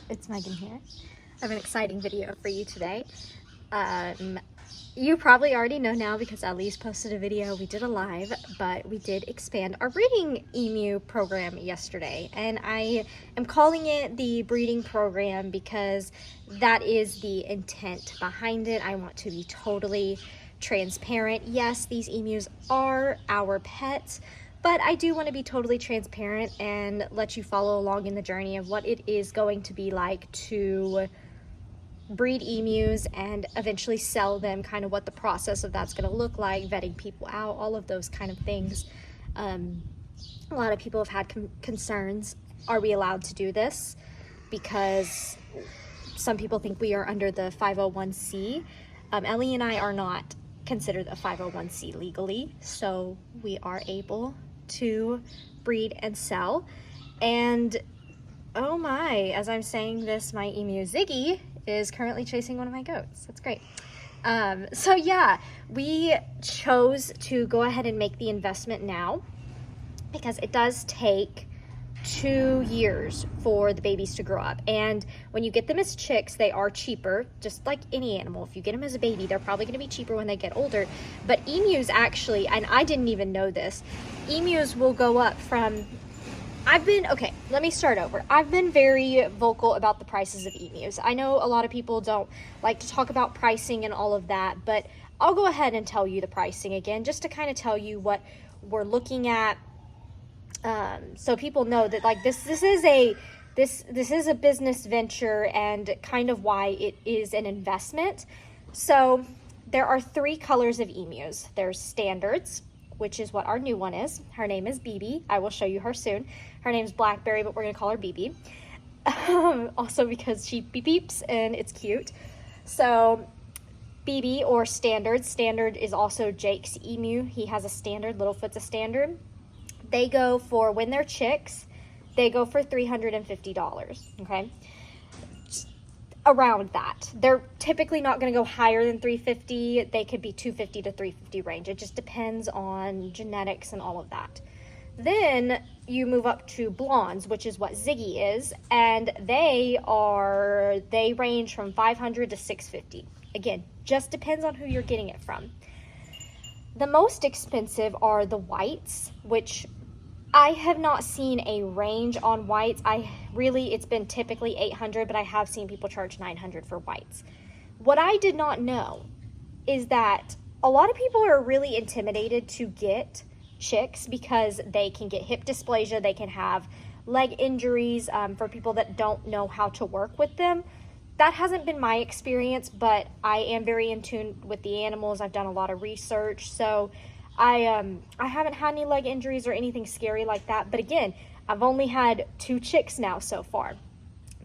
it's Megan here. I have an exciting video for you today. You probably already know now because Ellie's posted a video. We did a live, but we did expand our breeding emu program yesterday, and I am calling it the breeding program because that is the intent behind it. I want to be totally transparent. Yes, these emus are our pets, but I do want to be totally transparent and let you follow along in the journey of what it is going to be like to breed emus and eventually sell them, kind of what the process of that's going to look like, vetting people out, all of those kind of things. A lot of people have had concerns. Are we allowed to do this? Because some people think we are under the 501c. Ellie and I are not considered a 501c legally, so we are able to breed and sell. And oh my, as I'm saying this, my emu Ziggy is currently chasing one of my goats. That's great. So yeah, we chose to go ahead and make the investment now because it does take 2 years for the babies to grow up. And when you get them as chicks, they are cheaper, just like any animal. If you get them as a baby, they're probably going to be cheaper when they get older. But emus actually, and I didn't even know this, emus will go up from, okay, let me start over. I've been very vocal about the prices of emus. I know a lot of people don't like to talk about pricing and all of that, but I'll go ahead and tell you the pricing again, just to kind of tell you what we're looking at. So people know that like this is a business venture and kind of why it is an investment. So there are 3 colors of emus. There's standards, which is what our new one is. Her name is BB. I will show you her soon. Her name's Blackberry, but we're gonna call her BB. Also because she beep beeps and it's cute. So BB or standard. Standard is also Jake's emu. He has a standard, Littlefoot's a standard. They go for, when they're chicks, they go for $350, okay? Around that. They're typically not going to go higher than $350. They could be $250 to $350 range. It just depends on genetics and all of that. Then you move up to blondes, which is what Ziggy is, and they range from $500 to $650. Again, just depends on who you're getting it from. The most expensive are the whites, which I have not seen a range on whites. It's been typically $800, but I have seen people charge $900 for whites. What I did not know is that a lot of people are really intimidated to get chicks because they can get hip dysplasia, they can have leg injuries, for people that don't know how to work with them. That hasn't been my experience, but I am very in tune with the animals. I've done a lot of research, so I haven't had any leg injuries or anything scary like that. But again, I've only had 2 chicks now so far.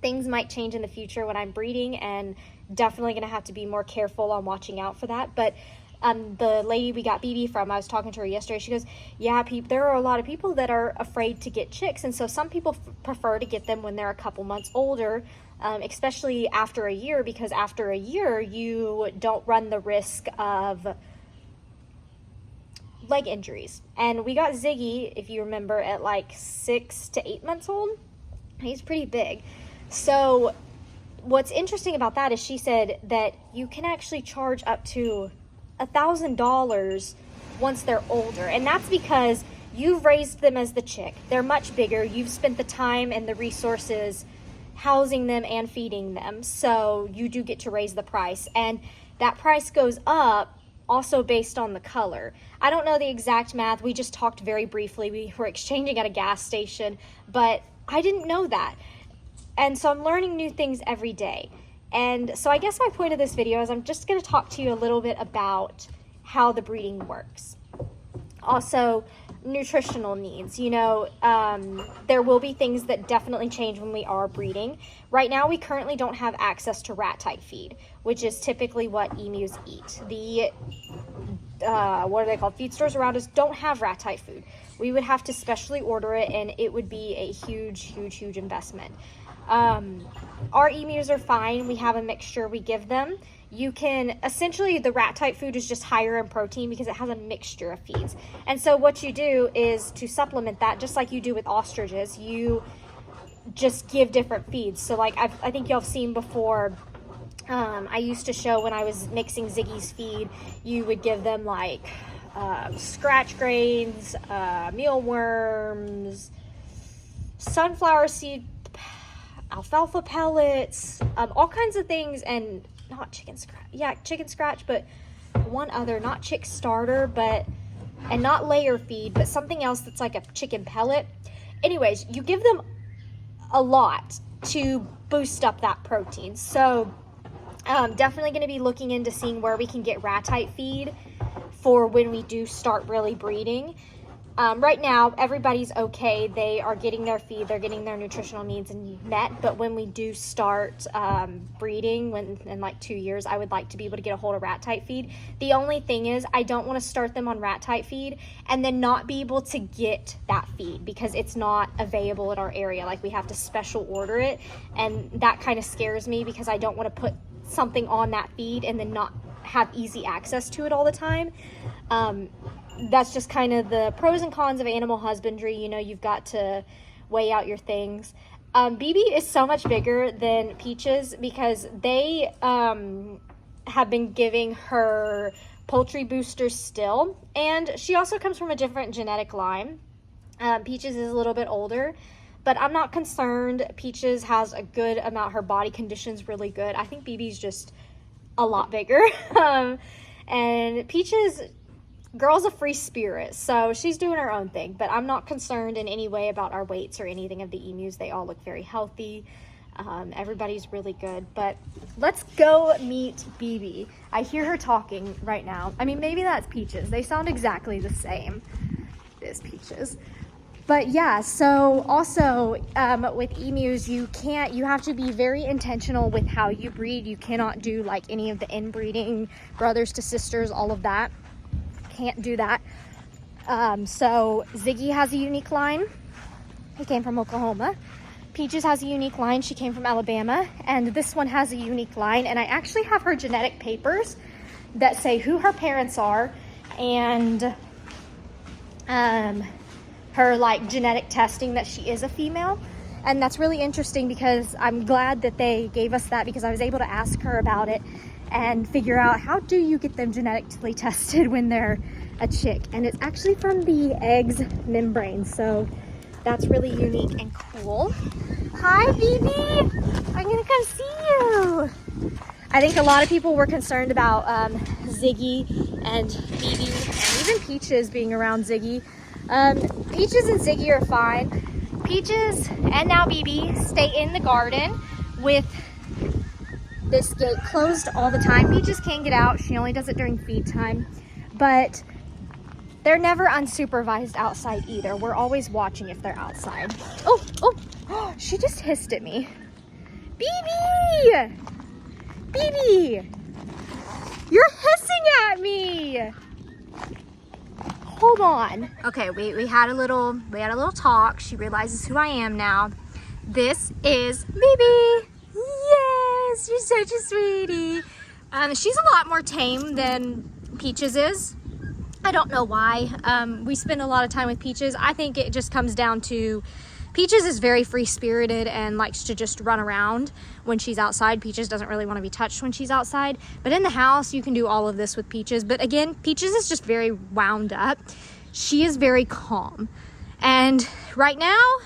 Things might change in the future when I'm breeding, and definitely going to have to be more careful on watching out for that. But the lady we got BB from, I was talking to her yesterday, she goes, yeah, there are a lot of people that are afraid to get chicks, and so some people prefer to get them when they're a couple months older, especially after a year, because after a year you don't run the risk of leg injuries. And we got Ziggy, if you remember, at like 6 to 8 months old. He's pretty big. So what's interesting about that is she said that you can actually charge up to $1,000 once they're older, and that's because you've raised them as the chick. They're much bigger. You've spent the time and the resources housing them and feeding them, so you do get to raise the price, and that price goes up also based on the color. I don't know the exact math. We just talked very briefly. We were exchanging at a gas station, but I didn't know that. And so I'm learning new things every day. And so I guess my point of this video is I'm just going to talk to you a little bit about how the breeding works. Also, nutritional needs. You know, there will be things that definitely change when we are breeding. Right now, we currently don't have access to rat-type feed, which is typically what emus eat. The, what are they called? Feed stores around us don't have rat-type food. We would have to specially order it, and it would be a huge, huge, huge investment. Our emus are fine. We have a mixture we give them. You can, essentially the rat type food is just higher in protein because it has a mixture of feeds. And so what you do is to supplement that, just like you do with ostriches, just give different feeds. So like I think y'all have seen before, I used to show when I was mixing Ziggy's feed, you would give them like scratch grains, mealworms, sunflower seed, alfalfa pellets, all kinds of things, and not chicken scratch. Yeah, chicken scratch, but one other, not chick starter, and not layer feed, but something else that's like a chicken pellet. Anyways, you give them a lot to boost up that protein. So definitely going to be looking into seeing where we can get ratite feed for when we do start really breeding. Right now, everybody's okay. They are getting their feed, they're getting their nutritional needs met. But when we do start breeding, in like 2 years, I would like to be able to get a hold of rat-type feed. The only thing is, I don't want to start them on rat-type feed and then not be able to get that feed because it's not available in our area. Like, we have to special order it, and that kind of scares me because I don't want to put something on that feed and then not have easy access to it all the time. That's just kind of the pros and cons of animal husbandry. You know, you've got to weigh out your things. BB is so much bigger than Peaches because they have been giving her poultry boosters still, and she also comes from a different genetic line. Peaches is a little bit older, but I'm not concerned. Peaches has a good amount. Her body condition's really good. I think BB's just a lot bigger. And Peaches, girl's a free spirit, so she's doing her own thing, but I'm not concerned in any way about our weights or anything of the emus. They all look very healthy. Everybody's really good, but let's go meet BB. I hear her talking right now. I mean, maybe that's Peaches. They sound exactly the same as Peaches. But yeah, so also with emus, you have to be very intentional with how you breed. You cannot do like any of the inbreeding, brothers to sisters, all of that. Can't do that. So Ziggy has a unique line. He came from Oklahoma. Peaches has a unique line. She came from Alabama. And this one has a unique line. And I actually have her genetic papers that say who her parents are and her like genetic testing that she is a female. And that's really interesting because I'm glad that they gave us that, because I was able to ask her about it and figure out how do you get them genetically tested when they're a chick. And it's actually from the egg's membrane, so that's really unique and cool. Hi, BB! I'm gonna come see you! I think a lot of people were concerned about Ziggy and BB and even Peaches being around Ziggy. Peaches and Ziggy are fine. Peaches and now BB stay in the garden with this gate closed all the time. Peaches can't get out. She only does it during feed time. But they're never unsupervised outside either. We're always watching if they're outside. Oh, she just hissed at me. BB! BB! You're hissing at me! Hold on. Okay, we had a little talk. She realizes who I am now. This is BB. Yes, you're such a sweetie. She's a lot more tame than Peaches is. I don't know why. We spend a lot of time with Peaches. I think it just comes down to Peaches is very free-spirited and likes to just run around when she's outside. Peaches doesn't really want to be touched when she's outside. But in the house, you can do all of this with Peaches. But again, Peaches is just very wound up. She is very calm. And right now,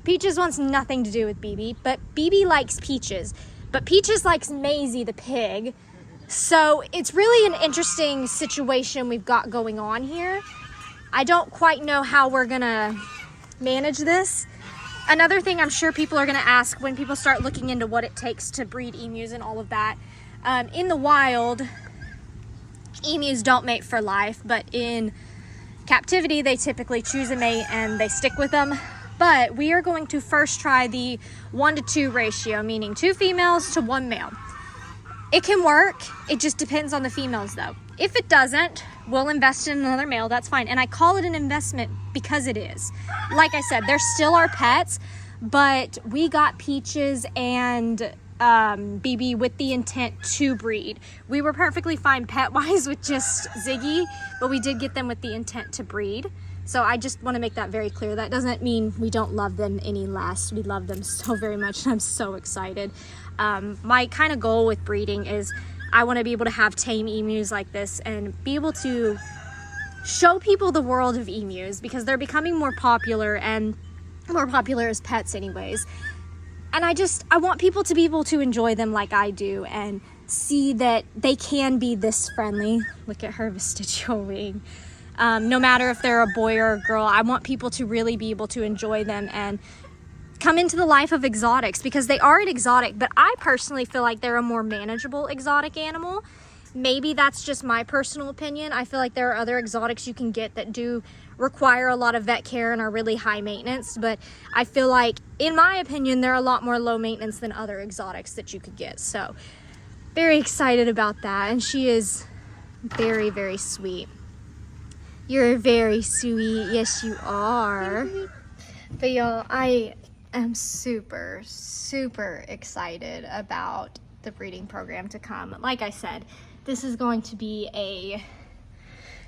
Peaches wants nothing to do with BB. But BB likes Peaches. But Peaches likes Maisie the pig. So it's really an interesting situation we've got going on here. I don't quite know how we're gonna manage this. Another thing I'm sure people are gonna ask when people start looking into what it takes to breed emus and all of that. In the wild, emus don't mate for life, but in captivity, they typically choose a mate and they stick with them. But we are going to first try the 1-to-2 ratio, meaning 2 females to 1 male. It can work. It just depends on the females though. If it doesn't, we'll invest in another male. That's fine. And I call it an investment because it is. Like I said, they're still our pets, but we got Peaches and BB with the intent to breed. We were perfectly fine pet-wise with just Ziggy, but we did get them with the intent to breed. So I just want to make that very clear. That doesn't mean we don't love them any less. We love them so very much, and I'm so excited. My kind of goal with breeding is I want to be able to have tame emus like this and be able to show people the world of emus, because they're becoming more popular, and more popular as pets anyways. And I want people to be able to enjoy them like I do and see that they can be this friendly. Look at her vestigial wing. No matter if they're a boy or a girl, I want people to really be able to enjoy them and come into the life of exotics, because they are an exotic, but I personally feel like they're a more manageable exotic animal. Maybe that's just my personal opinion. I feel like there are other exotics you can get that do require a lot of vet care and are really high maintenance, but I feel like, in my opinion, they're a lot more low maintenance than other exotics that you could get. So very excited about that. And she is very, very sweet. You're very sweet. Yes, you are. But y'all, I am super, super excited about the breeding program to come. Like I said, this is going to be a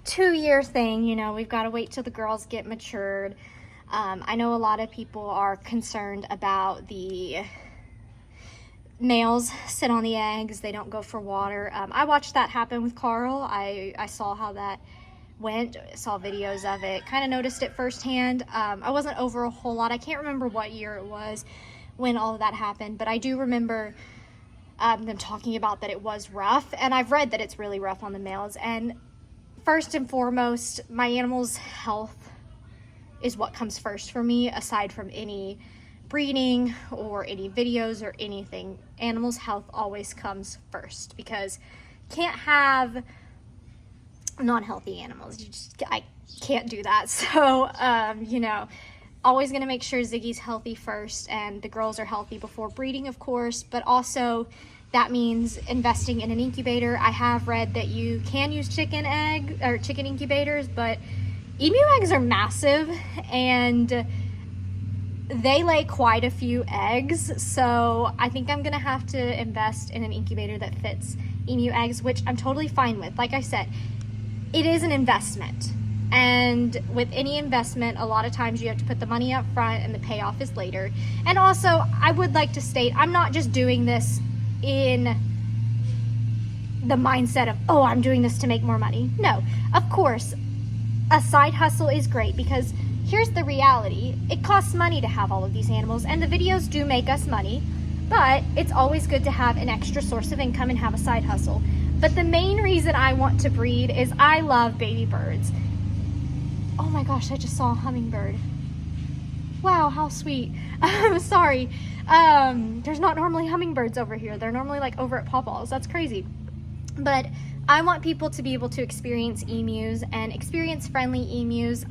2-year thing. You know, we've got to wait till the girls get matured. I know a lot of people are concerned about the males sit on the eggs, they don't go for water. I watched that happen with Carl. I saw how that went, saw videos of it, kind of noticed it firsthand. I wasn't over a whole lot. I can't remember what year it was when all of that happened, but I do remember them talking about that it was rough, and I've read that it's really rough on the males. And first and foremost, my animal's health is what comes first for me, aside from any breeding or any videos or anything. Animals' health always comes first, because can't have non-healthy animals. I can't do that. So you know, always going to make sure Ziggy's healthy first, and the girls are healthy before breeding, of course. But also that means investing in an incubator. I have read that you can use chicken incubators, but emu eggs are massive and they lay quite a few eggs. So I think I'm gonna have to invest in an incubator that fits emu eggs, which I'm totally fine with. Like I said, it is an investment, and with any investment, a lot of times you have to put the money up front and the payoff is later. And also, I would like to state, I'm not just doing this in the mindset of, oh, I'm doing this to make more money. No, of course, a side hustle is great, because here's the reality. It costs money to have all of these animals, and the videos do make us money, but it's always good to have an extra source of income and have a side hustle. But the main reason I want to breed is I love baby birds. Oh my gosh, I just saw a hummingbird. Wow, how sweet. I'm sorry. There's not normally hummingbirds over here. They're normally like over at Pawpaw's. That's crazy. But I want people to be able to experience emus and experience friendly emus.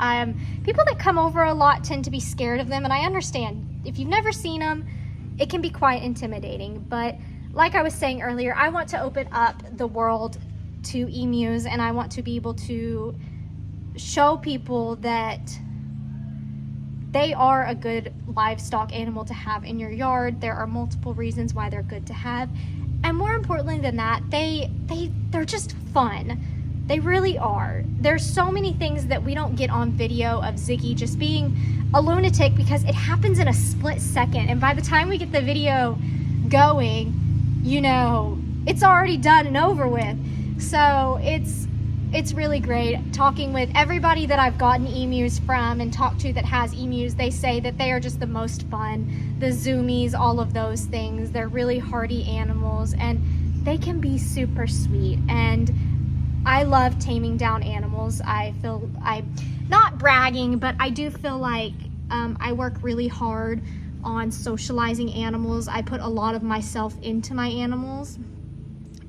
People that come over a lot tend to be scared of them, and I understand. If you've never seen them, it can be quite intimidating. But like I was saying earlier, I want to open up the world to emus, and I want to be able to show people that they are a good livestock animal to have in your yard. There are multiple reasons why they're good to have. And more importantly than that, they're just fun. They really are. There's so many things that we don't get on video of Ziggy just being a lunatic, because it happens in a split second. And by the time we get the video going, you know, it's already done and over with. So it's really great. Talking with everybody that I've gotten emus from and talked to that has emus, they say that they are just the most fun. The zoomies, all of those things. They're really hardy animals, and they can be super sweet. And I love taming down animals. I'm not bragging, but I do feel like I work really hard on socializing animals. I put a lot of myself into my animals,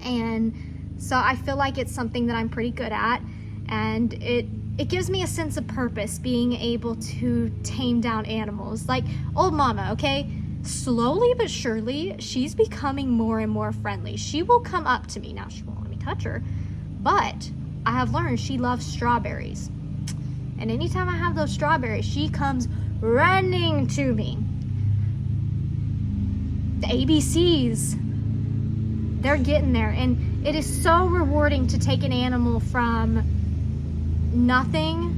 and so I feel like it's something that I'm pretty good at, and it gives me a sense of purpose being able to tame down animals. Like old mama, okay? Slowly but surely, she's becoming more and more friendly. She will come up to me. Now, she won't let me touch her, but I have learned she loves strawberries. And anytime I have those strawberries, she comes running to me. The ABCs, they're getting there, and it is so rewarding to take an animal from nothing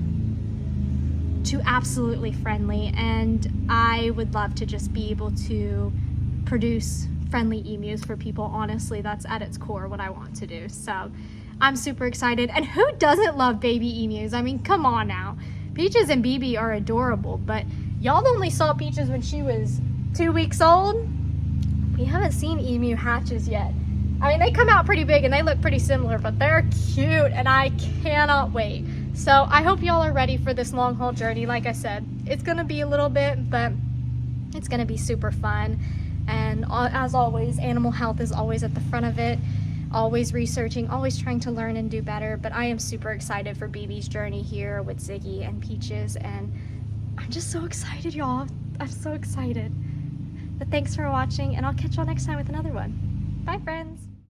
to absolutely friendly, and I would love to just be able to produce friendly emus for people. Honestly, that's at its core what I want to do. So I'm super excited. And who doesn't love baby emus? I mean, come on now. Peaches and BB are adorable, but y'all only saw Peaches when she was 2 weeks old. We haven't seen emu hatches yet. I mean, they come out pretty big and they look pretty similar, but they're cute and I cannot wait. So I hope y'all are ready for this long haul journey. Like I said, it's gonna be a little bit, but it's gonna be super fun. And as always, animal health is always at the front of it. Always researching, always trying to learn and do better. But I am super excited for BB's journey here with Ziggy and Peaches, and I'm just so excited, y'all. I'm so excited. But thanks for watching, and I'll catch y'all next time with another one. Bye, friends.